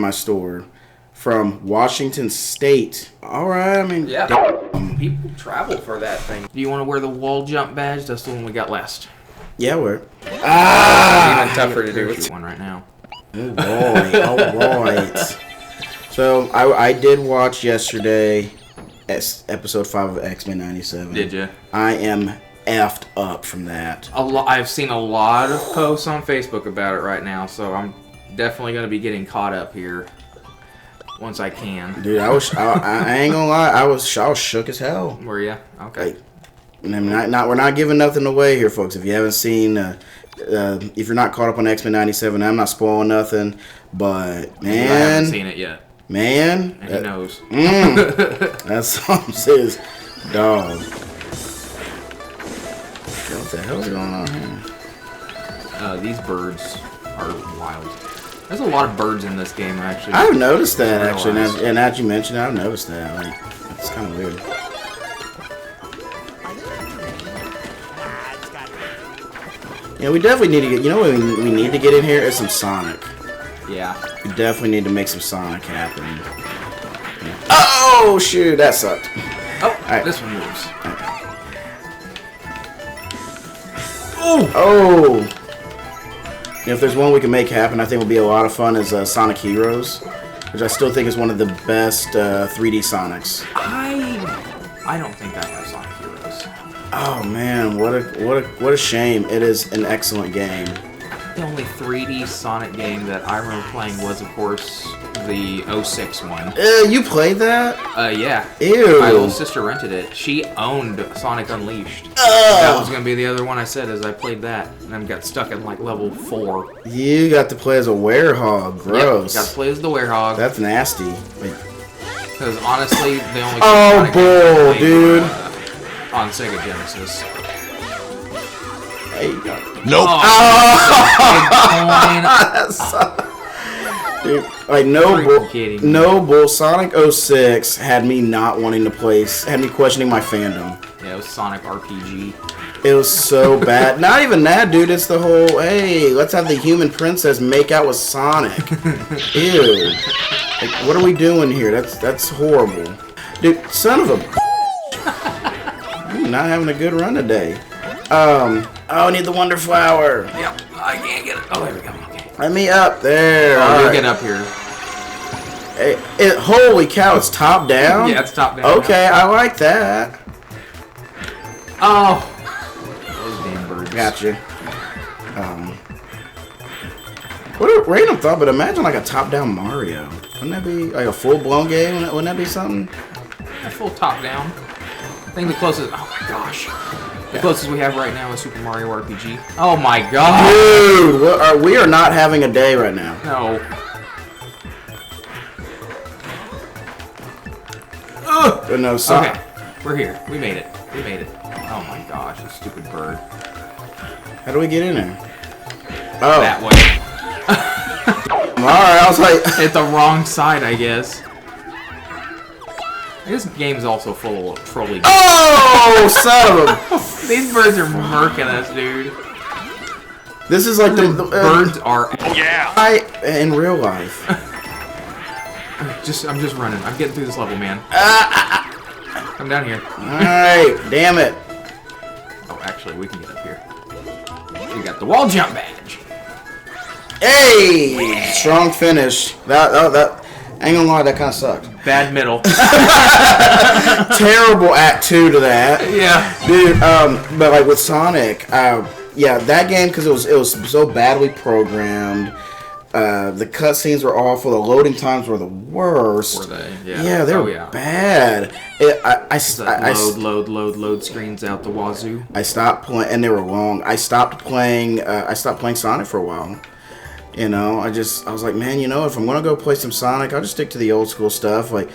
my store from Washington State. All right, I mean, yeah. People travel for that thing. Do you want to wear the wall jump badge? That's the one we got last. Yeah, we're. Even tougher to do with one right now. Oh boy! All right. So I did watch yesterday episode 5 of X-Men '97. Did you? I am effed up from that. I've seen a lot of posts on Facebook about it right now, so I'm definitely going to be getting caught up here once I can. Dude, I ain't gonna lie, I was shook as hell. Were you? Okay. Like, we're not giving nothing away here, folks. If you haven't seen, if you're not caught up on X-Men '97, I'm not spoiling nothing. But man, I haven't seen it yet. Man, and he knows. That's something serious, dog. What the hell's going on here? These birds are wild. There's a lot of birds in this game, actually. I've noticed that, actually. And as you mentioned, I've noticed that. Like, it's kind of weird. Yeah, we definitely need to get... You know what we need to get in here is some Sonic. Yeah. We definitely need to make some Sonic happen. Yeah. Oh, shoot. That sucked. Oh, right. This one moves. Oh! If there's one we can make happen, I think would be a lot of fun is Sonic Heroes, which I still think is one of the best 3D Sonics. I don't think I have Sonic Heroes. Oh man, what a shame! It is an excellent game. The only 3D Sonic game that I remember playing was, of course, the 06 one. You played that? Yeah. Ew. My little sister rented it. She owned Sonic Unleashed. That was gonna be the other one I said as I played that, and then got stuck at like level 4. You got to play as a werehog. Gross. Yep, got to play as the werehog. That's nasty. Because honestly, the only bull, dude. On Sega Genesis. There you go. Nope. Dude, like no bull. Sonic 06 had me not wanting to play. Had me questioning my fandom. Yeah, it was Sonic RPG. It was so bad. Not even that, dude. It's the whole, hey, let's have the human princess make out with Sonic. Ew. Like, what are we doing here? That's horrible. Dude, son of a... You're not having a good run today. Oh, I need the Wonder Flower. Yep, I can't get it. Oh, there we go. Okay. Let me up there. Oh, you'll get up here. Holy cow, it's top down? Yeah, it's top down. Okay, I like that. Oh. Those damn birds. Gotcha. What a random thought, but imagine like a top-down Mario. Wouldn't that be like a full-blown game? Wouldn't that be something? A full top-down. I think the closest... Oh my gosh. The closest we have right now is Super Mario RPG. Oh my god! Dude, we are not having a day right now. No. No, okay, we're here. We made it. We made it. Oh my gosh, this stupid bird. How do we get in there? Oh. That way. Alright, I was like... Hit the wrong side, I guess. This game's also full of trolling. Oh, son of a... These birds are murking us, dude. This is like the birds are... Oh, yeah! In real life. I'm just running. I'm getting through this level, man. Come down here. Alright, damn it. Oh, actually, we can get up here. We got the wall jump badge. Hey! Strong finish. That I ain't gonna lie, that kind of sucked. Bad middle. Terrible act 2 to that. Yeah. Dude, but like with Sonic, yeah, that game, because it was so badly programmed. The cutscenes were awful. The loading times were the worst. Were they? Yeah. Yeah, they were bad. Load screens out the wazoo. I stopped playing, and they were long. I stopped playing Sonic for a while. You know, I was like, man, you know, if I'm gonna go play some Sonic, I'll just stick to the old school stuff. Like,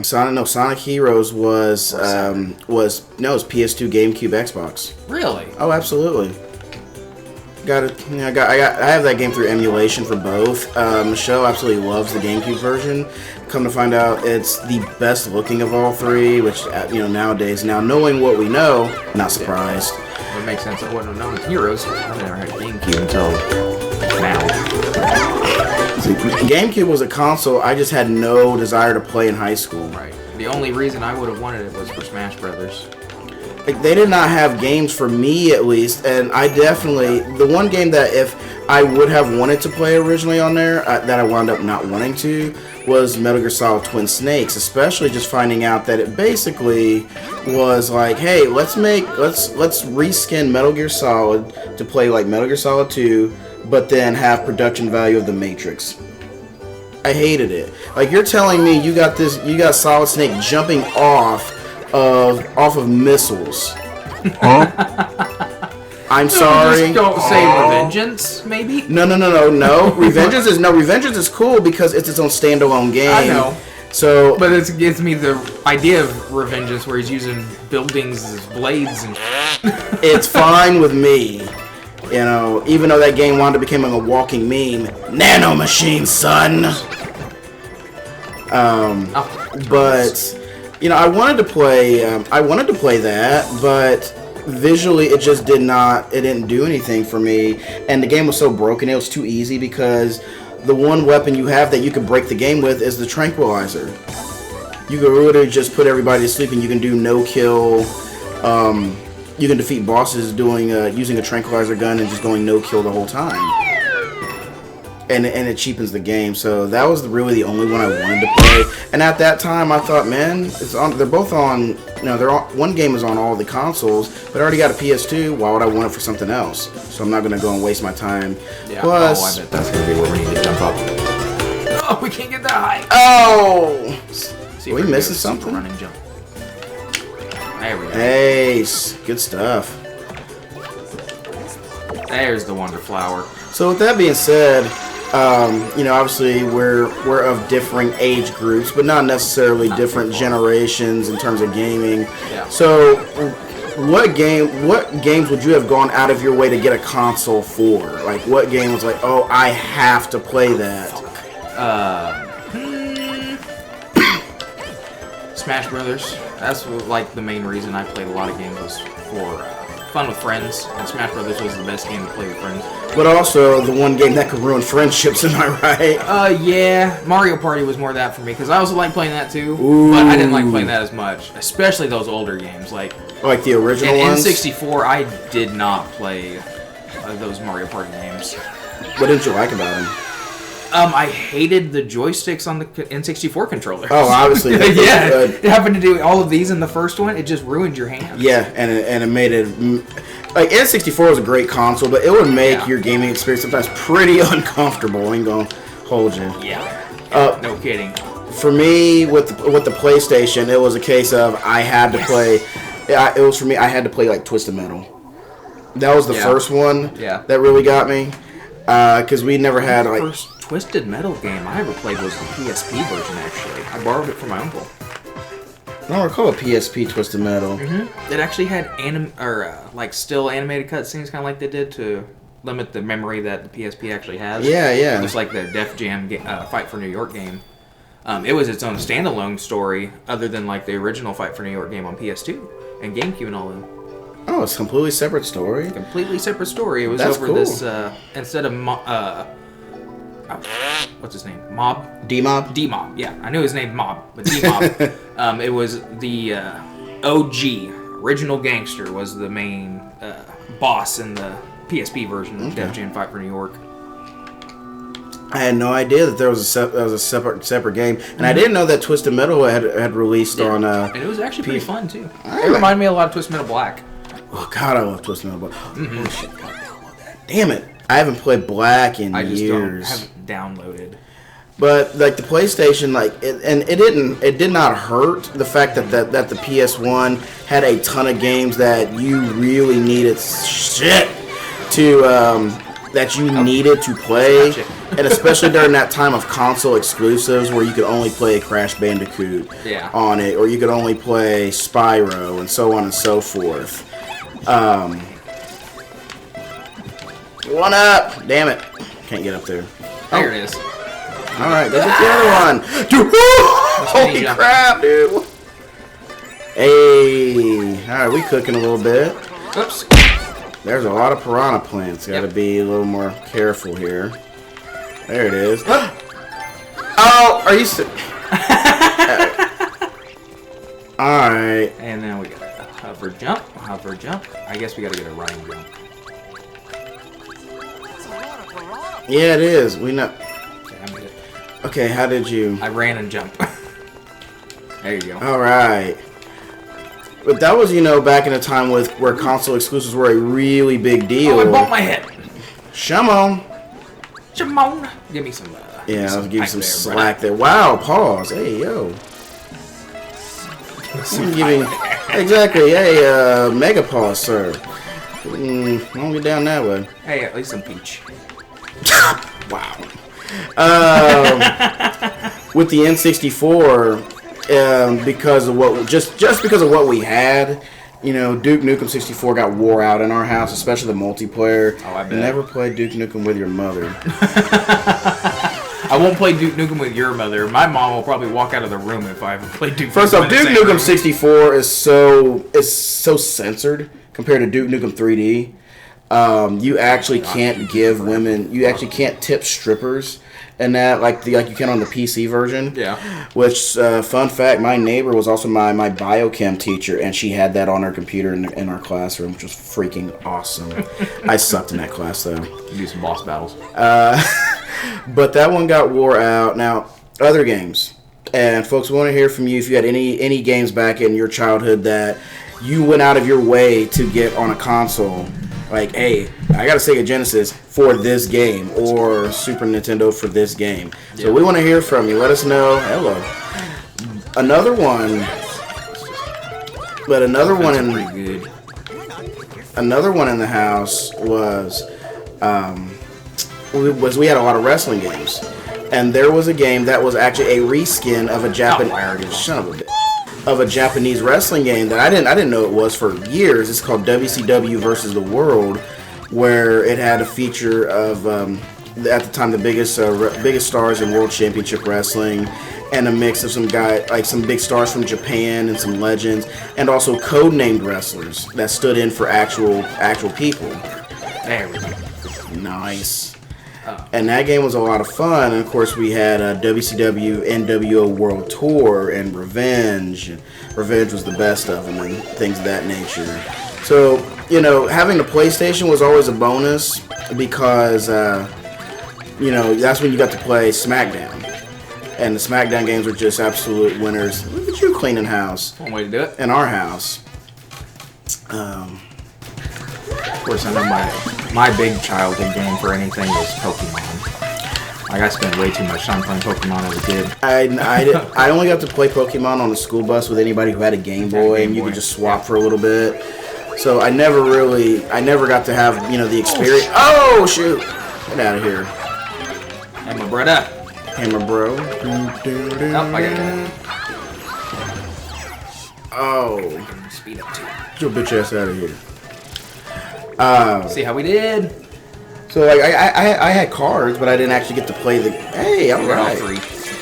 Sonic Heroes was PS2, GameCube, Xbox. Really? Oh, absolutely. I have that game through emulation for both. Michelle absolutely loves the GameCube version. Come to find out, it's the best looking of all three. Which nowadays, now knowing what we know, not surprised. Yeah. It makes sense. I wouldn't have known Heroes. I never had GameCube until now. See, GameCube was a console I just had no desire to play in high school. Right. The only reason I would have wanted it was for Smash Brothers. Like, they did not have games for me, at least, and I definitely... The one game that if I would have wanted to play originally on there, that I wound up not wanting to, was Metal Gear Solid Twin Snakes, especially just finding out that it basically was like, hey, let's reskin Metal Gear Solid to play like Metal Gear Solid 2, but then have production value of the Matrix. I hated it. Like, you're telling me you got Solid Snake jumping off of missiles. Huh? I'm sorry. Just don't say Revengeance, maybe? No. Revengeance is cool because it's its own standalone game. I know. So, but it gives me the idea of Revengeance where he's using buildings as blades and it's fine with me. You know, even though that game wound up becoming a walking meme. Nano machine, son. But you know, I wanted to play that, but visually it just didn't do anything for me, and the game was so broken. It was too easy because the one weapon you have that you can break the game with is the tranquilizer. You can literally just put everybody to sleep, and you can do no kill. You can defeat bosses using a tranquilizer gun and just going no kill the whole time. And it cheapens the game, so that was really the only one I wanted to play. And at that time, I thought, man, they're both on. You know, one game is on all the consoles, but I already got a PS2. Why would I want it for something else? So I'm not gonna go and waste my time. Yeah. Plus, I bet that's gonna be where we need to jump up. Oh, we can't get that high. Oh, See, are we missing something? Running jump. There we go. Ace, good stuff. There's the Wonder Flower. So with that being said. You know, obviously we're of differing age groups, but not necessarily different generations in terms of gaming. Yeah. So, what games would you have gone out of your way to get a console for? Like, what game was like, oh, I have to play that? Smash Brothers. That's like the main reason I played a lot of games was for fun with friends, and Smash Brothers was the best game to play with friends. But also the one game that could ruin friendships, am I right? Yeah. Mario Party was more that for me, because I also like playing that too. Ooh. But I didn't like playing that as much, especially those older games. Like the original ones? In N64, I did not play those Mario Party games. What didn't you like about them? I hated the joysticks on the N64 controller. Oh, obviously. Yeah, it happened to do all of these in the first one. It just ruined your hands. Yeah, and it made it... Like, N64 was a great console, but it would make your gaming experience sometimes pretty uncomfortable. I ain't gonna hold you. Yeah. No kidding. For me, with the PlayStation, it was a case of I had to play... It was for me, I had to play, like, Twisted Metal. That was the first one that really got me. Because we never had, like... First Twisted Metal game I ever played was the PSP version, actually. I borrowed it from my uncle. I don't recall a PSP Twisted Metal. It actually had still animated cutscenes, kind of like they did to limit the memory that the PSP actually has. Yeah. Just like the Def Jam Fight for New York game. It was its own standalone story, other than like the original Fight for New York game on PS2 and GameCube and all that. Oh, it's a completely separate story? Completely separate story. It was That's over cool. this, instead of, what's his name? Mob? D-Mob? D-Mob, yeah. I knew his name Mob, but D-Mob. It was the OG, original gangster, was the main boss in the PSP version of Def Jam Fight for New York. I had no idea that there was a separate game, and I didn't know that Twisted Metal had released on. And it was actually pretty fun too. It reminded me a lot of Twisted Metal Black. Oh God, I love Twisted Metal Black. Oh shit, God, I love that. Damn it, I haven't played Black in years. I haven't downloaded. But like the PlayStation, it did not hurt the fact that the PS1 had a ton of games that you really needed needed to play, and especially during that time of console exclusives where you could only play Crash Bandicoot on it, or you could only play Spyro, and so on and so forth. One up! Damn it. Can't get up there. There it is. Alright, go get the other one. Dude, holy crap, dude. Hey. Alright, we cooking a little bit. Oops. There's a lot of piranha plants. Gotta be a little more careful here. There it is. Oh, are you... Alright. And then we got a hover jump. I guess we gotta get a running jump. Yeah, it is. We know. Okay, I made it. Okay, how did you... I ran and jumped. There you go. Alright. But that was, back in a time where console exclusives were a really big deal. Oh, I bumped my head. Shimon. Give me some. Yeah, I'll give you some there, slack there. Wow, pause. Hey, yo. I'm giving... Exactly. Hey, mega pause, sir. Don't get down that way. Hey, at least some peach. Wow. With the N64, because of what just because of what we had, Duke Nukem 64 got wore out in our house, especially the multiplayer. Oh, I bet. Never play Duke Nukem with your mother. I won't play Duke Nukem with your mother. My mom will probably walk out of the room if I ever play Duke. First off, Duke Nukem 64 is so censored compared to Duke Nukem 3D. You actually can't give women. You actually can't tip strippers, and that like you can on the PC version. Yeah. Which fun fact, my neighbor was also my biochem teacher, and she had that on her computer in our classroom, which was freaking awesome. I sucked in that class though. Do some boss battles. But that one got wore out. Now other games, and folks, we want to hear from you if you had any games back in your childhood that you went out of your way to get on a console. Like, hey, I got a Sega Genesis for this game, or Super Nintendo for this game. So we want to hear from you. Let us know. Hello. Another one in the house was we had a lot of wrestling games, and there was a game that was actually a reskin of a Japanese wrestling game that I didn't know it was for years. It's called WCW versus the World, where it had a feature of at the time the biggest stars in World Championship Wrestling, and a mix of some big stars from Japan and some legends, and also code-named wrestlers that stood in for actual people. There we go. Nice. And that game was a lot of fun. And of course, we had WCW NWO World Tour and Revenge. Revenge was the best of them and things of that nature. So, having the PlayStation was always a bonus because, that's when you got to play SmackDown. And the SmackDown games were just absolute winners. Look at you cleaning house. One way to do it. In our house. Of course, I know my big childhood game for anything was Pokemon. Like, I spent way too much time playing Pokemon as a kid. I only got to play Pokemon on the school bus with anybody who had a Game Boy, and you could just swap for a little bit. So I never got to have, the experience. Oh, shoot. Get out of here. Hammer brother. Hammer bro. Oh, I got it. Oh. Speed up too. Get your bitch ass out of here. See how we did? So like I had cards, but I didn't actually get to play the. Hey, all right.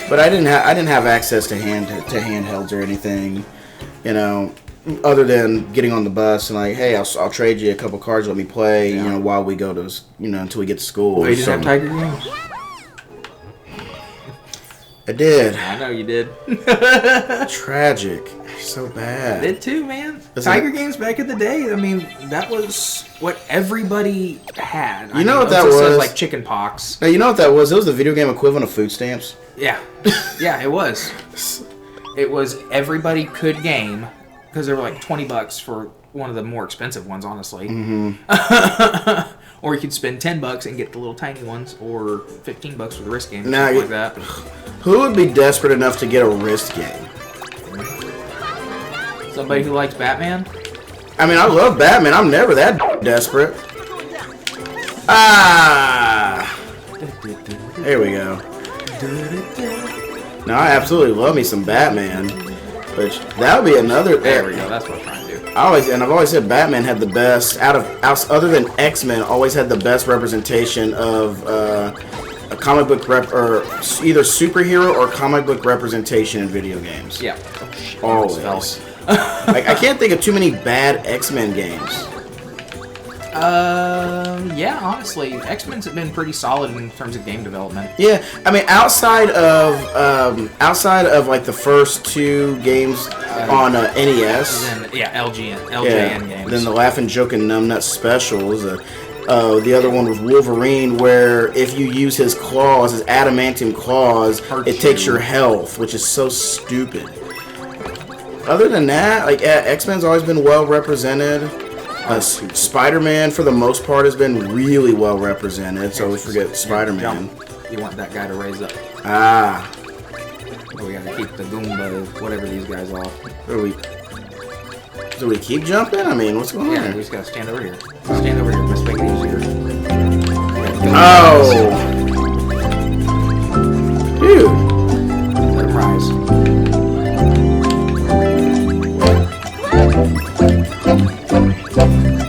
But I didn't have access to handhelds or anything, other than getting on the bus and like, hey, I'll trade you a couple cards, let me play, while we go to, until we get to school. Oh, you didn't have Tiger games? I did. I know you did. Tragic. So bad. I did too, man. Tiger games back in the day, I mean, that was what everybody had. You know what that was? Like chicken pox. No, you know what that was? It was the video game equivalent of food stamps. Yeah. Yeah, it was. It was everybody could game, because they were like $20 for one of the more expensive ones, honestly. Mm-hmm. Or you could spend $10 and get the little tiny ones, or $15 for the wrist game, something like that. Who would be desperate enough to get a wrist game? Somebody who likes Batman? I mean, I love Batman. I'm never that desperate. Ah! There we go. Now, I absolutely love me some Batman. But that would be another... There we go. That's what I'm trying to do. I've always said Batman had the best, other than X-Men, always had the best representation of a comic book or either superhero or comic book representation in video games. Yeah. Always. Like, I can't think of too many bad X-Men games. Yeah, honestly, X-Men's have been pretty solid in terms of game development. Yeah, I mean, outside of like the first 2 games on NES, Then, yeah, LJN games. then the Laughing, Joking, Numbnut specials. The other one was Wolverine, where if you use his claws, his adamantium claws, it takes your health, which is so stupid. Other than that, like X-Men's always been well represented. Spider-Man, for the most part, has been really well represented. So we forget Spider-Man. You want that guy to raise up. Ah. Oh, we gotta keep the Goomba, whatever these guys off. Do we keep jumping? I mean, what's going on? Yeah, we just gotta stand over here. Stand over here. Let's make it easier. Oh! Dude! Let him rise.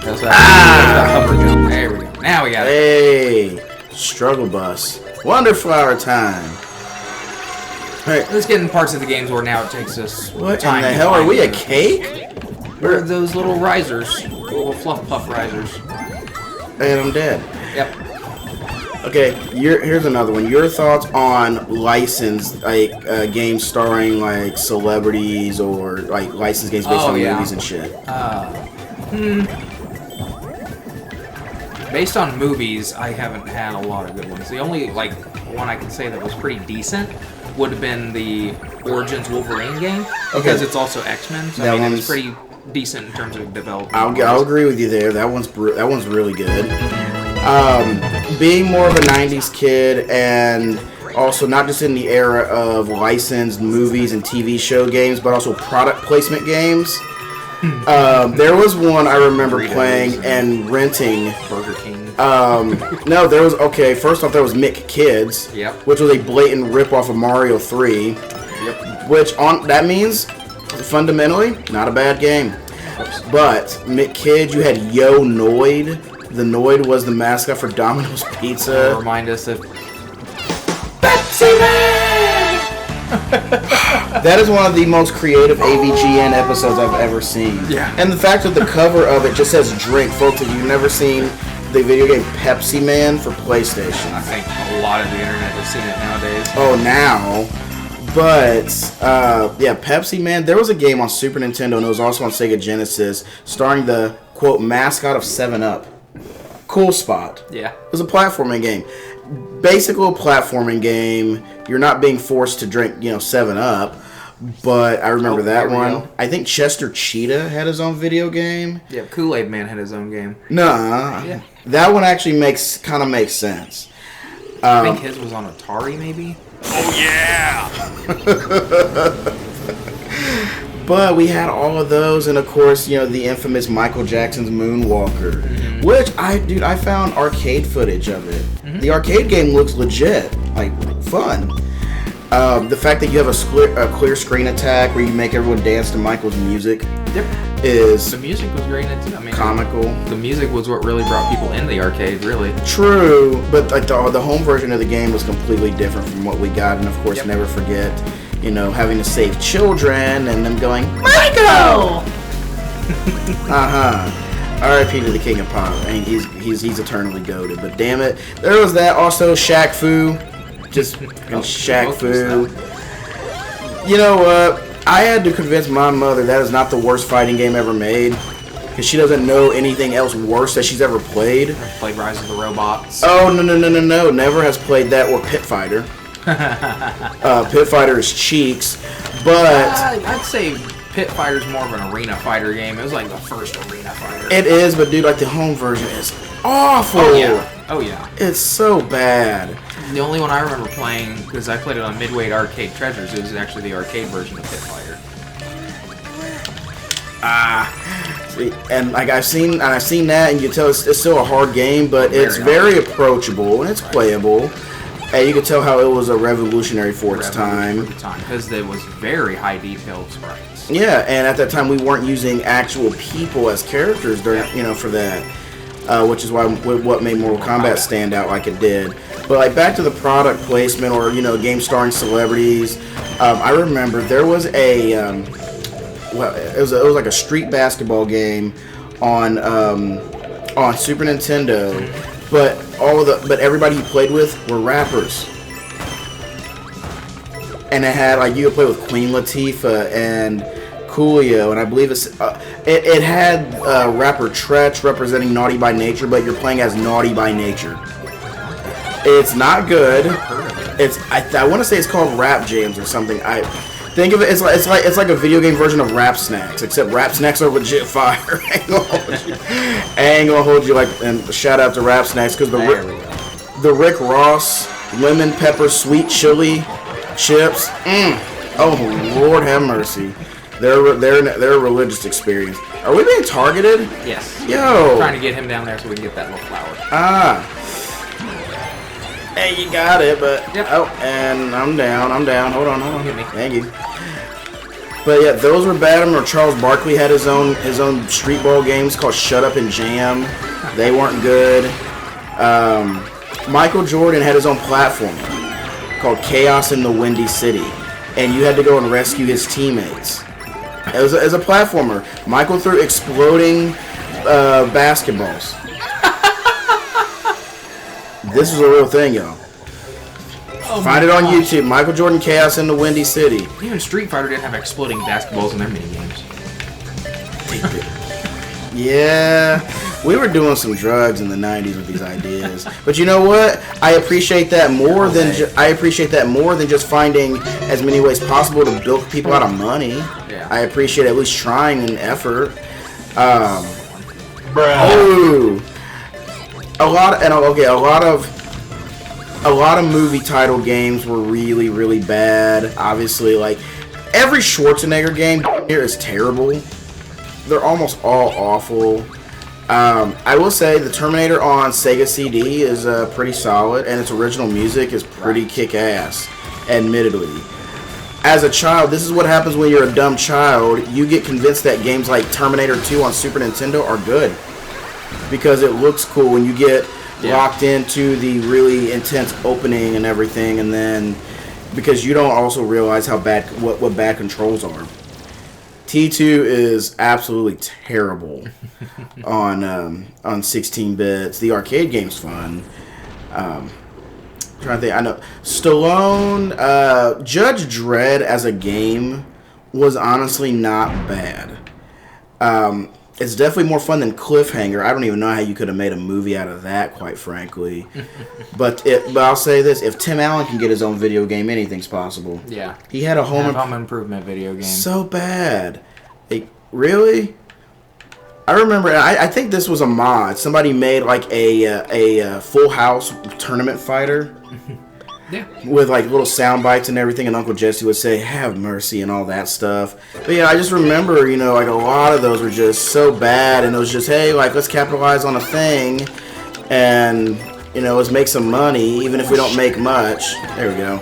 That's that. Upper jump. There we go. Now we got it. Hey! Struggle bus. Wonderflower time! Alright. Let's get in parts of the games where now it takes us What time in the to hell? Are find we a the- cake? Where are those little risers? Little fluff puff risers. And I'm dead. Yep. Okay, here's another one. Your thoughts on licensed games starring like celebrities or like licensed games based on movies and shit? Based on movies, I haven't had a lot of good ones. The only like one I can say that was pretty decent would have been the Origins Wolverine game because it's also X-Men. So I mean, it's pretty decent in terms of development. I'll agree with you there. That one's really good. Being more of a '90s kid and also not just in the era of licensed movies and TV show games, but also product placement games. There was one I remember playing and renting. Burger King. No, there was first off, there was Mick Kids, which was a blatant ripoff of Mario 3. Yep. Which that means fundamentally not a bad game. But Mick Kids, you had Yo Noid. The Noid was the mascot for Domino's Pizza. Remind us of Pepsi Man! That is one of the most creative AVGN episodes I've ever seen. Yeah. And the fact that the cover of it just says drink. Folks, if you've never seen the video game Pepsi Man for PlayStation. I think a lot of the internet has seen it nowadays. Oh, now. But, yeah, Pepsi Man. There was a game on Super Nintendo, and it was also on Sega Genesis, starring the, quote, mascot of 7-Up. Cool Spot. Yeah. It was a platforming game. Basically a platforming game. You're not being forced to drink, 7-Up. But I remember that one. I think Chester Cheetah had his own video game. Yeah, Kool-Aid Man had his own game. Nah. Yeah. That one actually makes sense. I think his was on Atari, maybe? Oh, yeah! But we had all of those, and of course, the infamous Michael Jackson's Moonwalker, which I found arcade footage of it. The arcade game looks legit, like fun. The fact that you have a clear screen attack where you make everyone dance to Michael's music is the music was great in it too. I mean, comical. The music was what really brought people in the arcade, really. True, but like the home version of the game was completely different from what we got, and of course, never forget, having to save children and them going, Michael! R.I.P. to the King of Pop. I mean, he's eternally goated, but damn it, there was that. Also, Shaq Fu. Just Shaq Fu. You know what? I had to convince my mother that is not the worst fighting game ever made, because she doesn't know anything else worse that she's ever played. Played Rise of the Robots. Oh, no. Never has played that, or Pit Fighter. Pit Fighter is cheeks, but I'd say Pit Fighter's more of an arena fighter game. It was like the first arena fighter. It is, but dude, like the home version is awful. Oh yeah. It's so bad. The only one I remember playing, because I played it on Midway Arcade Treasures, it was actually the arcade version of Pit Fighter. And like I've seen that, and you can tell it's still a hard game, but it's very approachable and it's playable. And you can tell how it was a revolutionary for its time. Because there was very high detailed sprites. Yeah, and at that time we weren't using actual people as characters during, for that, which is why what made Mortal Kombat stand out like it did. But like back to the product placement or game starring celebrities, I remember there was a it was like a street basketball game on on Super Nintendo, but everybody you played with were rappers. And it had like you could play with Queen Latifah and Coolio, and I believe it had rapper Tretch representing Naughty by Nature, but you're playing as Naughty by Nature. It's not good. I want to say it's called Rap Jams or something. I think of it, it's like a video game version of Rap Snacks, except Rap Snacks are legit fire. I ain't gonna hold you like, and shout out to Rap Snacks because the Rick Ross lemon pepper sweet chili chips. Oh Lord have mercy. They're a religious experience. Are we being targeted? Yes. Yo. I'm trying to get him down there so we can get that little flower. Hey, you got it, but yep. Oh, and I'm down. Hold on. Hit me. Thank you. But yeah, those were bad. I remember Charles Barkley had his own street ball games called Shut Up and Jam. They weren't good. Michael Jordan had his own platform called Chaos in the Windy City, and you had to go and rescue his teammates. As a platformer, Michael threw exploding basketballs. This is a real thing, y'all. Oh Find it on YouTube. Michael Jordan Chaos in the Windy City. Even Street Fighter didn't have exploding basketballs in their minigames. Yeah, we were doing some drugs in the '90s with these ideas. But you know what? I appreciate that more than just finding as many ways possible to bilk people out of money. Yeah. I appreciate at least trying an effort. A lot of movie title games were really, really bad. Obviously, like every Schwarzenegger game here is terrible. They're almost all awful. I will say the Terminator on Sega CD is pretty solid, and its original music is pretty kick-ass, admittedly. As a child, this is what happens when you're a dumb child. You get convinced that games like Terminator 2 on Super Nintendo are good because it looks cool when you get locked into the really intense opening and everything, and then because you don't also realize how bad what bad controls are. T2 is absolutely terrible on 16 bits. The arcade game's fun. I'm trying to think. I know Stallone, Judge Dredd as a game was honestly not bad. It's definitely more fun than Cliffhanger. I don't even know how you could have made a movie out of that, quite frankly. But I'll say this: if Tim Allen can get his own video game, anything's possible. Yeah. He had a home improvement video game. So bad. Like, really? I remember. I think this was a mod. Somebody made like a Full House tournament fighter. Yeah. With like little sound bites and everything, and Uncle Jesse would say, "Have mercy," and all that stuff. But yeah, I just remember, like a lot of those were just so bad, and it was just, hey, like let's capitalize on a thing, and let's make some money, even if we don't make much. There we go.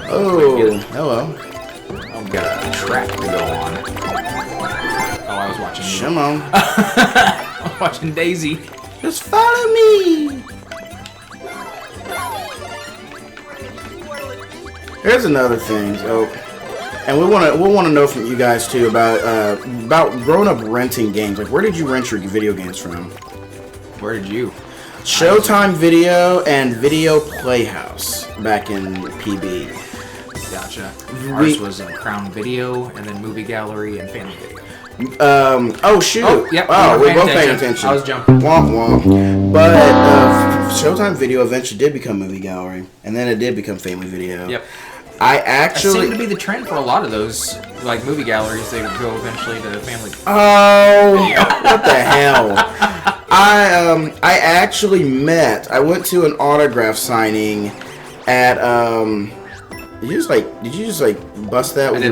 Oh, hello. I've got a track to go on. Oh, I was watching. Shimon. I was watching Daisy. Just follow me. Here's another thing, and we'll want to know from you guys too about growing up renting games. Like, where did you rent your video games from? Where did you? Showtime Video and Video Playhouse back in PB. Gotcha. Ours was Crown Video, and then Movie Gallery and Family Video. Oh shoot! Oh, yep. Oh, we're both paying attention. I was jumping. Womp womp. But Showtime Video eventually did become Movie Gallery, and then it did become Family Video. Yep. It seemed to be the trend for a lot of those, like movie galleries. They would go eventually to Family. Oh, what the hell! I actually I went to an autograph signing at Did you just bust that with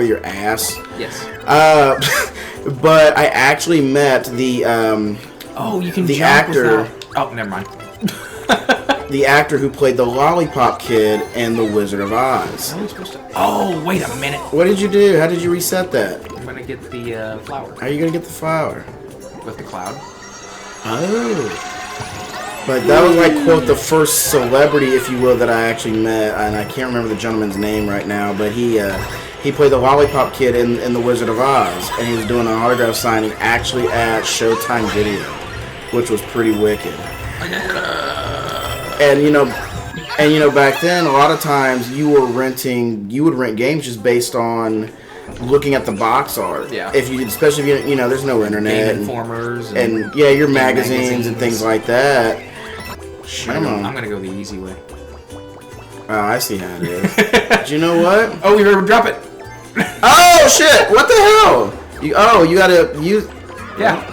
your ass? Yes. But I actually met the the actor. Oh, never mind. The actor who played the Lollipop Kid in The Wizard of Oz. Oh, wait a minute. What did you do? How did you reset that? I'm gonna get the flower. How are you gonna get the flower? With the cloud. Oh. But that was like, quote, the first celebrity, if you will, that I actually met, and I can't remember the gentleman's name right now, but he played the Lollipop Kid in The Wizard of Oz, and he was doing an autograph signing actually at Showtime Video. which was pretty wicked. And back then, a lot of times you would rent games just based on looking at the box art. Yeah. Especially if there's no internet. Game Informers. And your magazines and things like that. I'm gonna go the easy way. Oh, I see how it is. But you know what? Oh, we were drop it. Oh shit! What the hell? You gotta use. Yeah.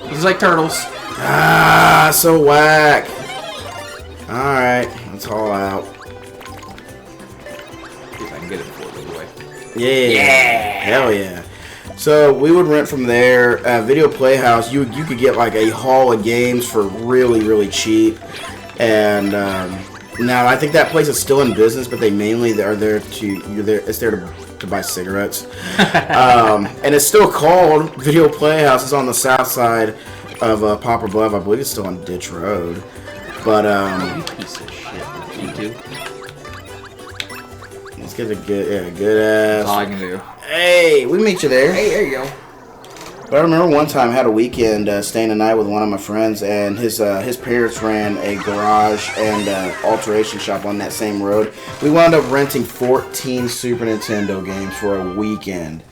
He's like turtles. Ah, so whack. All right, let's haul out. See if I can get it before it goes away. Yeah. Hell yeah. So we would rent from there. Video Playhouse, you could get like a haul of games for really, really cheap. And now I think that place is still in business, but they mainly are there it's there to buy cigarettes. And it's still called Video Playhouse. It's on the south side of Poplar Bluff. I believe it's still on Ditch Road. But you piece of shit. You too. Let's get a good ass. That's all I can do. Hey, we meet you there. Hey, there you go. But I remember one time I had a weekend staying a night with one of my friends, and his parents ran a garage and alteration shop on that same road. We wound up renting 14 Super Nintendo games for a weekend.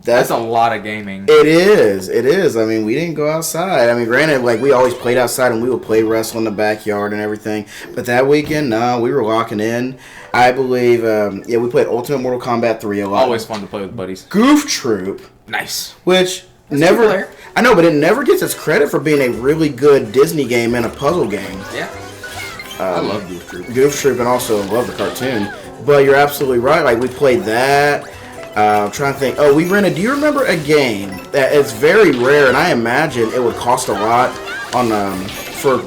That's a lot of gaming. It is. I mean, we didn't go outside. I mean, granted, like, we always played outside and we would play wrestle in the backyard and everything. But that weekend, no, we were locking in. I believe, we played Ultimate Mortal Kombat 3 a lot. Always fun to play with buddies. Goof Troop. Nice. Which That's never... I know, but it never gets its credit for being a really good Disney game and a puzzle game. Yeah. I love Goof Troop. Goof Troop, and also love the cartoon. But you're absolutely right. Like, we played that. I'm trying to think. Oh, we rented. Do you remember a game that is very rare, and I imagine it would cost a lot on for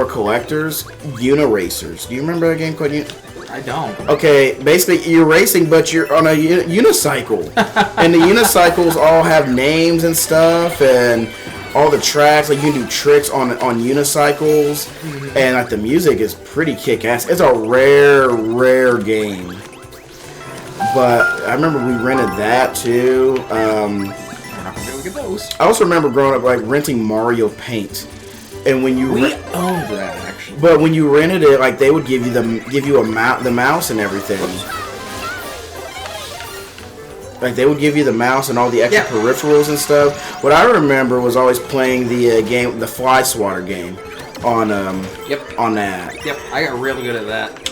collectors? Uniracers. Do you remember a game called I don't. Okay, basically you're racing, but you're on a unicycle, and the unicycles all have names and stuff, and all the tracks. Like, you can do tricks on unicycles, and like the music is pretty kick-ass. It's a rare game. But I remember we rented that too. We're not gonna be able to get those. I also remember growing up like renting Mario Paint, and when you owned that actually. But when you rented it, like they would give you the mouse and everything. Like they would give you the mouse and all the extra peripherals and stuff. What I remember was always playing the game, the Fly Swatter game, on on that. Yep, I got really good at that.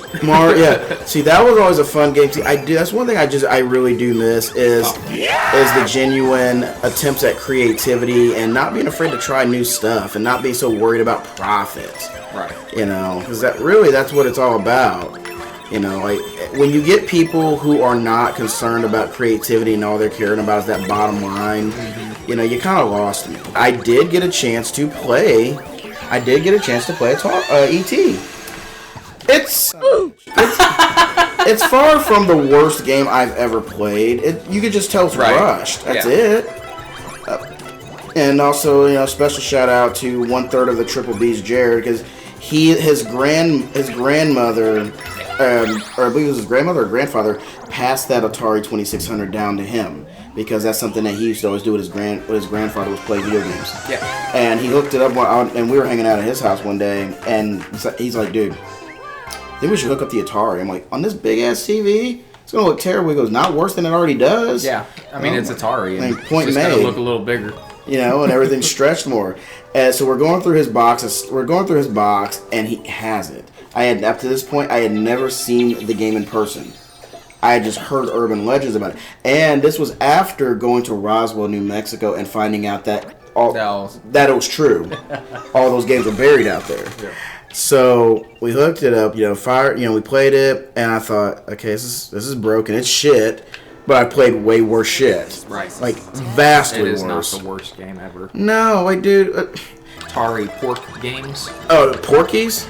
See, that was always a fun game. See, that's one thing I really do miss is the genuine attempts at creativity and not being afraid to try new stuff and not being so worried about profit. Right. Because that's what it's all about. Like when you get people who are not concerned about creativity and all they're caring about is that bottom line, you kind of lost me. I did get a chance to play E.T. It's far from the worst game I've ever played. You could just tell it's rushed. That's it. And also, special shout out to 1/3 of the Triple B's, Jared, because his grandmother, or I believe it was his grandmother or grandfather, passed that Atari 2600 down to him because that's something that he used to always do with his grandfather was play video games. Yeah. And he hooked it up, and we were hanging out at his house one day, and he's like, dude, I think we should hook up the Atari. I'm like, on this big ass TV? It's gonna look terrible. He goes, not worse than it already does. Yeah, I mean it's Atari. And point it's made. Gonna look a little bigger. And everything's stretched more. And so we're going through his boxes. We're going through his box, and he has it. Up to this point, I had never seen the game in person. I had just heard urban legends about it. And this was after going to Roswell, New Mexico, and finding out that it was true. All those games were buried out there. Yeah. So we hooked it up, we played it, and I thought, okay, this is broken. It's shit, but I played way worse shit. Right. Like, vastly worse. It is not the worst game ever. No, like, dude. Atari Pork Games. Oh, Porkies?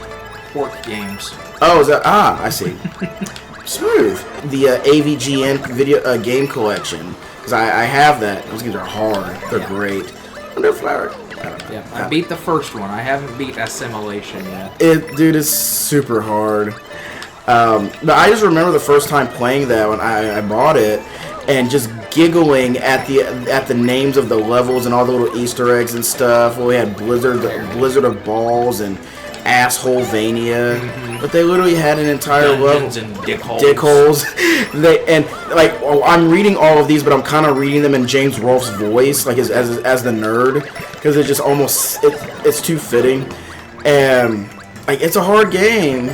Pork Games. Oh, is that? I see. Smooth. The AVGN video game collection. Because I have that. Those games are hard. They're great. Underflowered. Yeah, I beat the first one. I haven't beat Assimilation yet. Dude, it's super hard. But I just remember the first time playing that when I bought it, and just giggling at the names of the levels and all the little Easter eggs and stuff. Well, we had Blizzard of Balls and Assholevania, but they literally had an entire level. And dick holes. I'm reading all of these, but I'm kind of reading them in James Rolfe's voice, like as the nerd, because it's just almost it's too fitting. And like it's a hard game,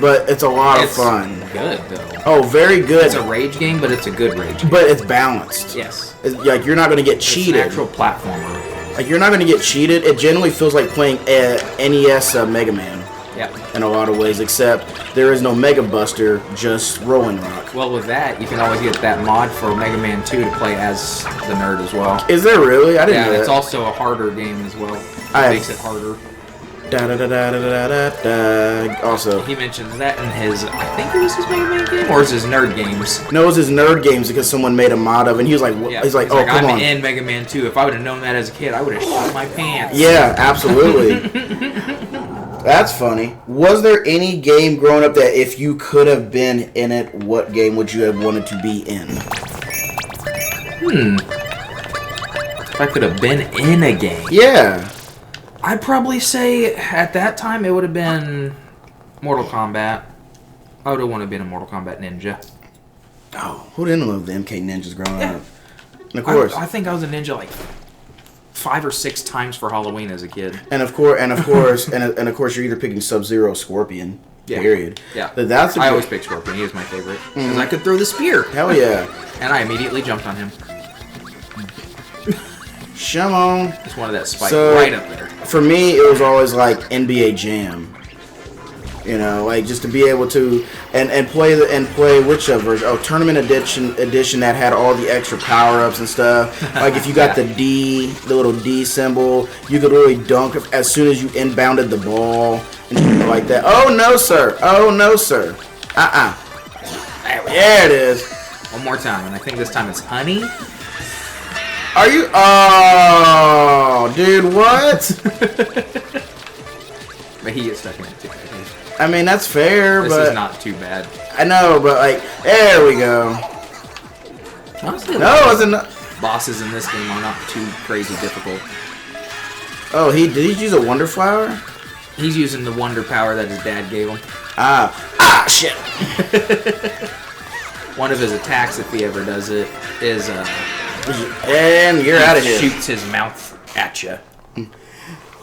but it's a lot of fun. Good though. Oh, very good. It's a rage game, but it's a good rage game. But it's balanced. Yes. Like you're not going to get cheated. It's an actual platformer. Like you're not going to get cheated. It generally feels like playing NES Mega Man. Yeah. In a lot of ways, except there is no Mega Buster, just Rolling Rock. Well, with that, you can always get that mod for Mega Man 2 to play as the nerd as well. Is there really? I didn't know it's that. also a harder game as well. It makes it harder. Also, he mentions that in his, I think it was his Mega Man game, or is his nerd games? No, it was his nerd games because someone made a mod of it, and he was like, he's like, oh, come on. I'm in Mega Man 2. If I would have known that as a kid, I would have shot my pants. Yeah, absolutely. That's funny. Was there any game growing up that if you could have been in it, what game would you have wanted to be in? If I could have been in a game. Yeah. I'd probably say at that time it would have been Mortal Kombat. I would have wanted to be a Mortal Kombat ninja. Oh, who didn't love the MK Ninjas growing up? And of course. I think I was a ninja like 5 or 6 times for Halloween as a kid. And of course, you're either picking Sub-Zero or Scorpion. Yeah. Period. Yeah. But that's I always pick Scorpion. He is my favorite because I could throw the spear. Hell yeah. And I immediately jumped on him. Shimon. Just wanted that spike right up there. For me, it was always like NBA Jam. You know, like just to be able to and play which version? Oh, Tournament edition that had all the extra power ups and stuff. Like if you got the little D symbol, you could really dunk as soon as you inbounded the ball and shit like that. Oh no, sir! Oh no, sir! There it is. One more time, and I think this time it's honey. Are you? Oh, dude, what? But he gets stuck in it too. I mean, that's fair, this but... This is not too bad. I know, but, like, there we go. Honestly, bosses in this game are not too crazy difficult. Oh, did he use a Wonder Flower? He's using the Wonder Power that his dad gave him. Shit. One of his attacks, if he ever does it, is, and you're out of here. Shoots his mouth at you.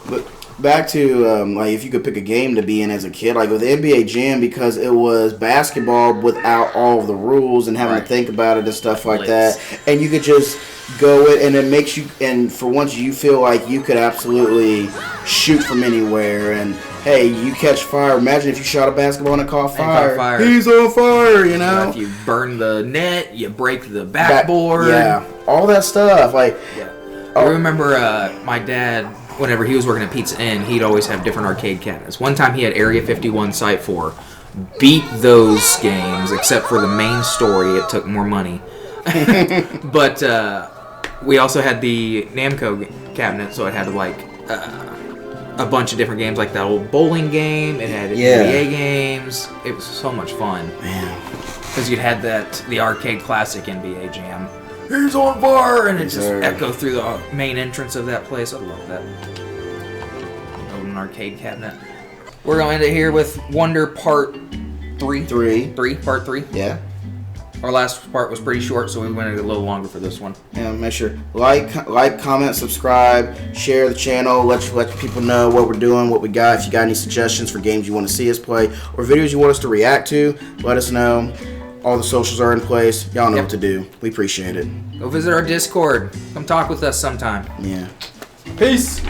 But back to like if you could pick a game to be in as a kid, like with NBA Jam, because it was basketball without all of the rules and having to think about it and stuff like that, and you could just go it, and it makes you. And for once, you feel like you could absolutely shoot from anywhere. And hey, you catch fire. Imagine if you shot a basketball and it caught fire. He's on fire, you know. If you burn the net, you break the backboard. Yeah, all that stuff. Like, I remember my dad, whenever he was working at Pizza Inn, he'd always have different arcade cabinets. One time he had Area 51 Site 4. Beat those games, except for the main story. It took more money. But we also had the Namco cabinet, so it had like a bunch of different games, like that old bowling game. It had NBA games. It was so much fun. Man, because you'd had the arcade classic NBA Jam. He's on fire, and it just echoed through the main entrance of that place. I love that. Old arcade cabinet. We're going to end it here with Wonder Part 3. Part 3. Yeah. Our last part was pretty short, so we went a little longer for this one. Yeah, make sure like, comment, subscribe, share the channel, let people know what we're doing, what we got. If you got any suggestions for games you want to see us play or videos you want us to react to, let us know. All the socials are in place. Y'all know what to do. We appreciate it. Go visit our Discord. Come talk with us sometime. Yeah. Peace.